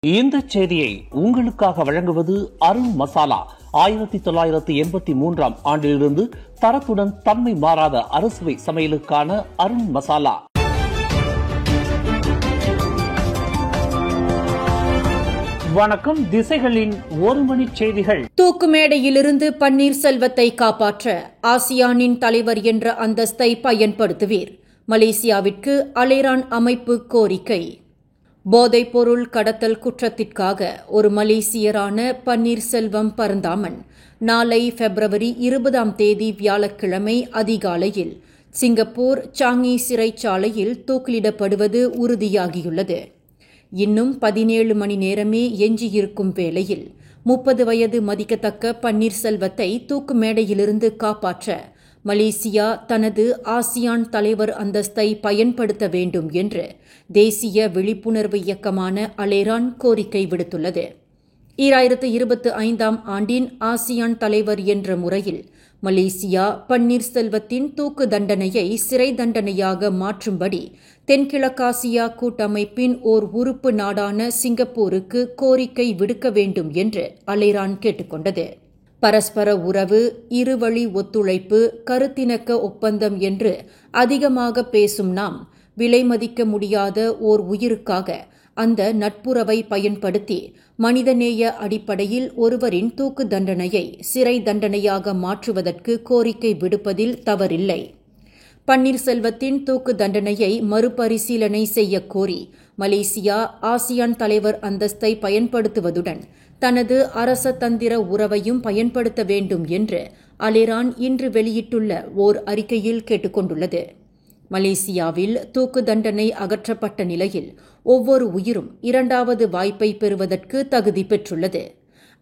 இந்த செய்தியை உங்களுக்காக வழங்குவது அருண் மசாலா. 1983 ஆண்டிலிருந்து தரத்துடன் தன்மை மாறாத அறுசுவை சமையலுக்கான அருண் மசாலா. வணக்கம். திசைகளின் ஒரு மணி செய்திகள். தூக்கு மேடையிலிருந்து பன்னீர்செல்வத்தை காப்பாற்ற ஆசியானின் தலைவர் என்ற அந்தஸ்தை பயன்படுத்துவீர். மலேசியாவிற்கு அலேரான் அமைப்பு கோரிக்கை. போதைப்பொருள் கடத்தல் குற்றத்திற்காக ஒரு மலேசியரான பன்னீர்செல்வம் பரந்தாமன் நாளை பிப்ரவரி 20 வியாழக்கிழமை அதிகாலையில் சிங்கப்பூர் சாங்கி சிறைச்சாலையில் தூக்கிலிடப்படுவது உறுதியாகியுள்ளது. இன்னும் 17 மணி நேரமே எஞ்சியிருக்கும் வேளையில் 30 வயது மதிக்கத்தக்க பன்னீர்செல்வத்தை தூக்கு மேடையிலிருந்து காப்பாற்ற மலேசியா தனது ஆசியான் தலைவர் அந்தஸ்தை பயன்படுத்த வேண்டும் என்று தேசிய விழிப்புணர்வு இயக்கமான அலேரான் கோரிக்கை விடுத்துள்ளது. 2025 ஆண்டின் ஆசியான் தலைவர் என்ற முறையில் மலேசியா பன்னீர்செல்வத்தின் தூக்கு தண்டனையை சிறை தண்டனையாக மாற்றும்படி தென்கிழக்காசியா கூட்டமைப்பின் ஓர் உறுப்பு நாடான சிங்கப்பூருக்கு கோரிக்கை விடுக்க வேண்டும் என்று அலேரான் கேட்டுக்கொண்டது. பரஸ்பர உறவு, இருவழி ஒத்துழைப்பு, கருத்திணக்க ஒப்பந்தம் என்று அதிகமாக பேசும் நாம் விலை மதிக்க முடியாத ஓர் உயிருக்காக அந்த நட்புறவை பயன்படுத்தி மனிதநேய அடிப்படையில் ஒருவரின் தூக்கு தண்டனையை சிறை தண்டனையாக மாற்றுவதற்கு கோரிக்கை விடுப்பதில் தவறில்லை. பன்னீர்செல்வத்தின் தூக்கு தண்டனையை மறுபரிசீலனை செய்ய கோரி மலேசியா ஆசியான் தலைவர் அந்தஸ்தை பயன்படுத்துவதுடன் தனது அரசதந்திர உறவையும் பயன்படுத்த வேண்டும் என்று அலேரான் இன்று வெளியிட்டுள்ள ஓர் அறிக்கையில் கேட்டுக்கொண்டுள்ளது. மலேசியாவில் தூக்கு தண்டனை அகற்றப்பட்ட நிலையில் ஒவ்வொரு உயிரும் 2வது வாய்ப்பை பெறுவதற்கு தகுதி பெற்றுள்ளது.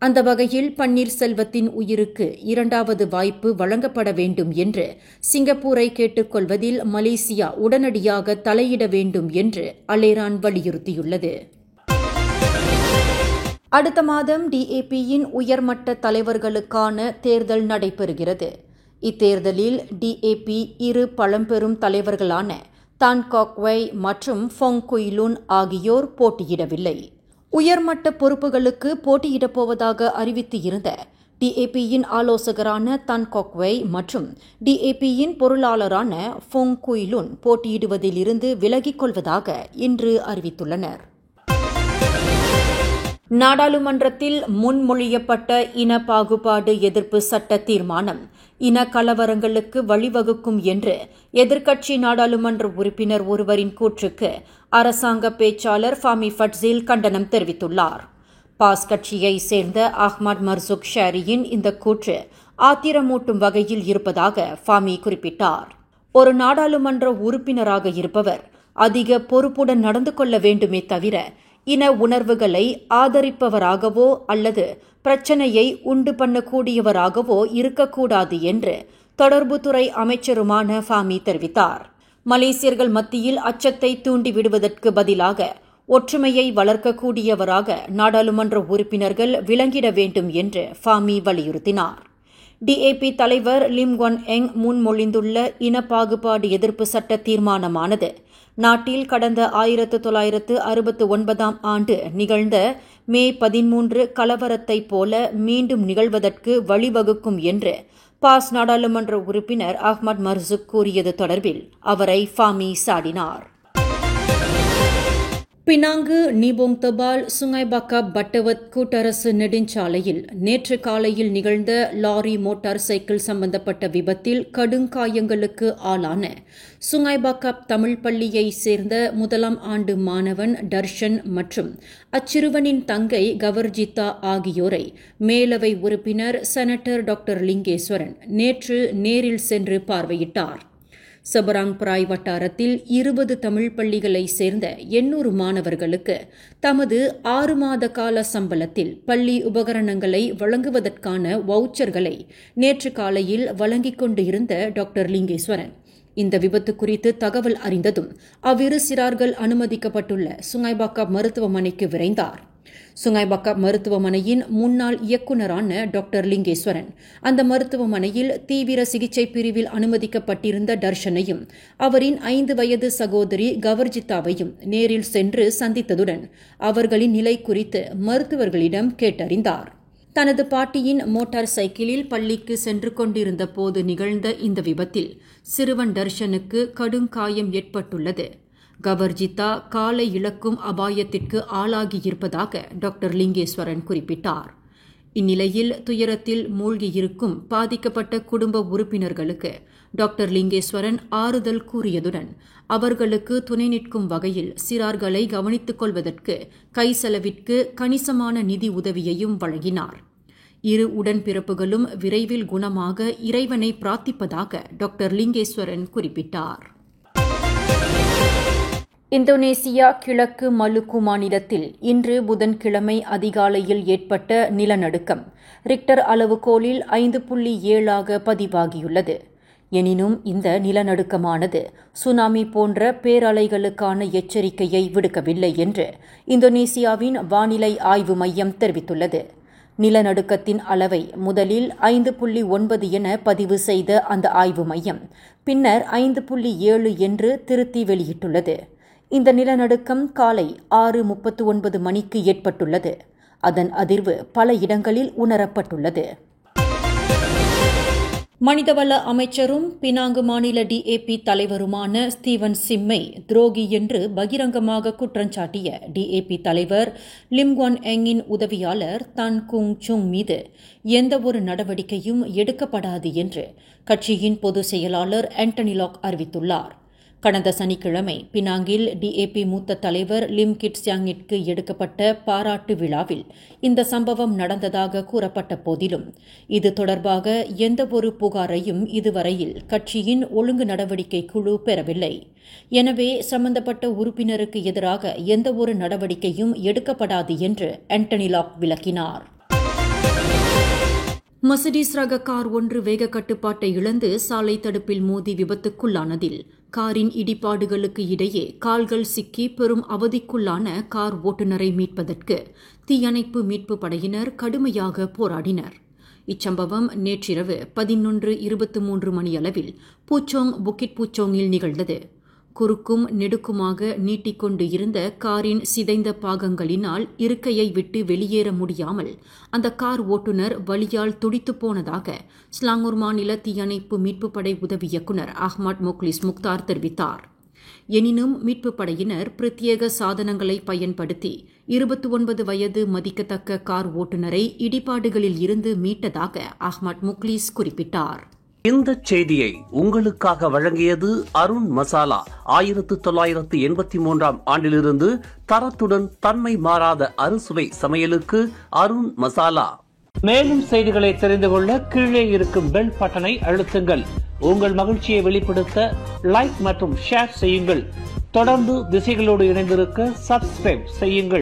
அந்த வகையில் பன்னீர்செல்வத்தின் உயிருக்கு 2வது வாய்ப்பு வழங்கப்பட வேண்டும் என்று சிங்கப்பூரை கேட்டுக்கொள்வதில் மலேசியா உடனடியாக தலையிட வேண்டும் என்று அலேரான் வலியுறுத்தியுள்ளது. அடுத்த மாதம் DAP-யின் உயர்மட்ட தலைவர்களுக்கான தேர்தல் நடைபெறுகிறது. இத்தேர்தலில் DAP இரு பழம்பெரும் தலைவர்களான தான் காக் வை மற்றும் ஃபோங் குய் லூன் ஆகியோர் போட்டியிடவில்லை. உயர்மட்ட பொறுப்புகளுக்கு போட்டியிடப் போவதாக அறிவித்து இருந்த DAP-யின் ஆலோசகரான தான் காக் வை மற்றும் DAP-யின் பொருளாளரான ஃபோங் குய் லூன் போட்டியிடுவதிலிருந்து விலகிக் கொள்வதாக இன்று அறிவித்துள்ளனர். நாடாளுமன்றத்தில் முன்மொழியப்பட்ட இன பாகுபாடு எதிர்ப்பு சட்ட தீர்மானம் இன கலவரங்களுக்கு வழிவகுக்கும் என்று எதிர்க்கட்சி நாடாளுமன்ற உறுப்பினர் ஒருவரின் கூற்றுக்கு அரசாங்க பேச்சாளர் ஃபாமி ஃபட்சில் கண்டனம் தெரிவித்துள்ளார். பாஸ் கட்சியைச் சேர்ந்த அஹ்மத் மர்சுக் ஷாரியின் இந்த கூற்று ஆத்திரமூட்டும் வகையில் இருப்பதாக ஃபாமி குறிப்பிட்டார். ஒரு நாடாளுமன்ற உறுப்பினராக இருப்பவர் அதிக பொறுப்புடன் நடந்து கொள்ள வேண்டுமே தவிர இன உணர்வுகளை ஆதரிப்பவராகவோ அல்லது பிரச்சனையை உண்டு பண்ணக்கூடியவராகவோ இருக்கக்கூடாது என்று தொடர்புத்துறை அமைச்சருமான ஃபாமி தெரிவித்தார். மலேசியர்கள் மத்தியில் அச்சத்தை தூண்டிவிடுவதற்கு பதிலாக ஒற்றுமையை வளர்க்கக்கூடியவராக நாடாளுமன்ற உறுப்பினர்கள் விளங்கிட வேண்டும் என்று ஃபாமி வலியுறுத்தினார். DAP தலைவர் லிம் குவான் எங் முன்மொழிந்துள்ள இன பாகுபாடு எதிர்ப்பு சட்ட தீர்மானமானது நாட்டில் கடந்த 1969 ஆண்டு நிகழ்ந்த மே 13 கலவரத்தைப் போல மீண்டும் நிகழ்வதற்கு வழிவகுக்கும் என்று பாஸ் நாடாளுமன்ற உறுப்பினர் அஹ்மத் மர்சுக் கூறியது தொடர்பில் அவரை ஃபாமி சாடினார். பினாங்கு நிபோங் தபால் சுங்கை பக்காப் பட்டவத் கூட்டரசு நெடுஞ்சாலையில் நேற்று காலையில் நிகழ்ந்த லாரி மோட்டார் சைக்கிள் சம்பந்தப்பட்ட விபத்தில் கடுங்காயங்களுக்கு ஆளான சுங்கை பக்காப் தமிழ் பள்ளியைச் சேர்ந்த 1ஆம் ஆண்டு மாணவன் டர்ஷன் மற்றும் அச்சிறுவனின் தங்கை கவர்ஜிதா ஆகியோரை மேலவை உறுப்பினர் செனட்டர் டாக்டர் லிங்கேஸ்வரன் நேற்று நேரில் சென்று பார்வையிட்டார். சபராங் பிராய் வட்டாரத்தில் 20 தமிழ் பள்ளிகளைச் சேர்ந்த 800 மாணவர்களுக்கு தமது 6 மாத கால சம்பளத்தில் பள்ளி உபகரணங்களை வழங்குவதற்கான வவுச்சர்களை நேற்று காலையில் வழங்கிக் கொண்டு இருந்த டாக்டர் லிங்கேஸ்வரன் இந்த விபத்து குறித்து தகவல் அறிந்ததும் அவ்விரு சிறார்கள் அனுமதிக்கப்பட்டுள்ள சுங்கைபாக்கா மருத்துவமனைக்கு விரைந்தார். சுங்காய்பக்கா மருத்துவமனையின் முன்னாள் இயக்குநரான டாக்டர் லிங்கேஸ்வரன் அந்த மருத்துவமனையில் தீவிர சிகிச்சை பிரிவில் அனுமதிக்கப்பட்டிருந்த தர்ஷனையும் அவரின் 5 வயது சகோதரி கவர்ஜித்தாவையும் நேரில் சென்று சந்தித்ததுடன் அவர்களின் நிலை குறித்து மருத்துவர்களிடம் கேட்டறிந்தார். தனது பாட்டியின் மோட்டார் சைக்கிளில் பள்ளிக்கு சென்று கொண்டிருந்த போது நிகழ்ந்த இந்த விபத்தில் சிறுவன் தர்ஷனுக்கு கடுங்காயம் ஏற்பட்டுள்ளது. கவர்ஜிதா காலை இழக்கும் அபாயத்திற்கு ஆளாகியிருப்பதாக டாக்டர் லிங்கேஸ்வரன் குறிப்பிட்டார். இந்நிலையில் துயரத்தில் மூழ்கியிருக்கும் பாதிக்கப்பட்ட குடும்ப உறுப்பினர்களுக்கு டாக்டர் லிங்கேஸ்வரன் ஆறுதல் கூறியதுடன் அவர்களுக்கு துணை நிற்கும் வகையில் சிறார்களை கவனித்துக் கொள்வதற்கு கை செலவிற்கு கணிசமான நிதி உதவியையும் வழங்கினார். இரு உடன்பிறப்புகளும் விரைவில் குணமாக இறைவனை பிரார்த்திப்பதாக டாக்டர் லிங்கேஸ்வரன் குறிப்பிட்டார். இந்தோனேசியா கிழக்கு மலுக்கு மாநிலத்தில் இன்று புதன்கிழமை அதிகாலையில் ஏற்பட்ட நிலநடுக்கம் ரிக்டர் அளவுகோலில் 5.7 பதிவாகியுள்ளது. எனினும் இந்த நிலநடுக்கமானது சுனாமி போன்ற பேரலைகளுக்கான எச்சரிக்கையை விடுக்கவில்லை என்று இந்தோனேசியாவின் வானிலை ஆய்வு மையம் தெரிவித்துள்ளது. நிலநடுக்கத்தின் அளவை முதலில் 5.9 என பதிவு செய்த அந்த ஆய்வு மையம் பின்னர் 5.7 என்று திருத்தி வெளியிட்டுள்ளது. இந்த நிலநடுக்கம் காலை 6:39 மணிக்கு ஏற்பட்டுள்ளது. அதன் அதிர்வு பல இடங்களில் உணரப்பட்டுள்ளது. மனிதவள அமைச்சரும் பினாங்கு மாநில DAP தலைவருமான ஸ்டீவன் சிம்மை துரோகி என்று பகிரங்கமாக குற்றஞ்சாட்டிய DAP தலைவர் லிம் குவான் எங்கின் உதவியாளர் தன் குங் சுங் மீது எந்தவொரு நடவடிக்கையும் எடுக்கப்படாது என்று கட்சியின் பொதுச் செயலாளர் ஆண்டனி லாக் அறிவித்துள்ளார். கடந்த சனிக்கிழமை பினாங்கில் DAP மூத்த தலைவர் லிம் கிட் சியாங்கிற்கு எடுக்கப்பட்ட பாராட்டு விழாவில் இந்த சம்பவம் நடந்ததாக கூறப்பட்ட போதிலும் இது தொடர்பாக எந்தவொரு புகாரையும் இதுவரையில் கட்சியின் ஒழுங்கு நடவடிக்கை குழு பெறவில்லை. எனவே சம்பந்தப்பட்ட உறுப்பினருக்கு எதிராக எந்தவொரு நடவடிக்கையும் எடுக்கப்படாது என்று ஆண்டனி லாக் விளக்கினார். மர்சிடிஸ் ரக கார் ஒன்று வேக கட்டுப்பாட்டை இழந்து சாலை தடுப்பில் மோதி விபத்துக்குள்ளானதில் காரின் இடிபாடுகளுக்கு இடையே கால்கள் சிக்கி பெரும் அவதிக்குள்ளான கார் ஓட்டுநரை மீட்பதற்கு தீயணைப்பு மீட்பு படையினர் கடுமையாக போராடினர். இச்சம்பவம் நேற்றிரவு 11:23 மணியளவில் பூச்சோங் புக்கிட் பூச்சோங்கில் நிகழ்ந்தது. குறுக்கும் நெடுக்குமாக நீட்டிக்கொண்டு இருந்த காரின் சிதைந்த பாகங்களினால் இருக்கையை விட்டு வெளியேற முடியாமல் அந்த கார் ஓட்டுநர் வலியால் துடித்துப் போனதாக ஸ்லாங்கூர் மாநில தீயணைப்பு மீட்புப் படை உதவி இயக்குநர் அஹ்மத் முக்லிஸ் முக்தார் தெரிவித்தார். எனினும் மீட்புப் படையினர் பிரத்யேக சாதனங்களை பயன்படுத்தி 29 வயது மதிக்கத்தக்க கார் ஓட்டுநரை இடிபாடுகளில் இருந்து மீட்டதாக அஹ்மத் முக்லிஸ் குறிப்பிட்டார். இந்த செய்தியை உங்களுக்காக வழங்கியது அருண் மசாலா. 1983 ஆண்டிலிருந்து தரத்துடன் தன்மை மாறாத அறுசுவை சமையலுக்கு அருண் மசாலா. மேலும் செய்திகளை தெரிந்து கொள்ள கீழே இருக்கும் பெல் பட்டனை அழுத்துங்கள். உங்கள் மகிழ்ச்சியை வெளிப்படுத்த லைக் மற்றும் ஷேர் செய்யுங்கள். தொடர்ந்து திசைகளோடு இணைந்திருக்க சப்ஸ்கிரைப் செய்யுங்கள்.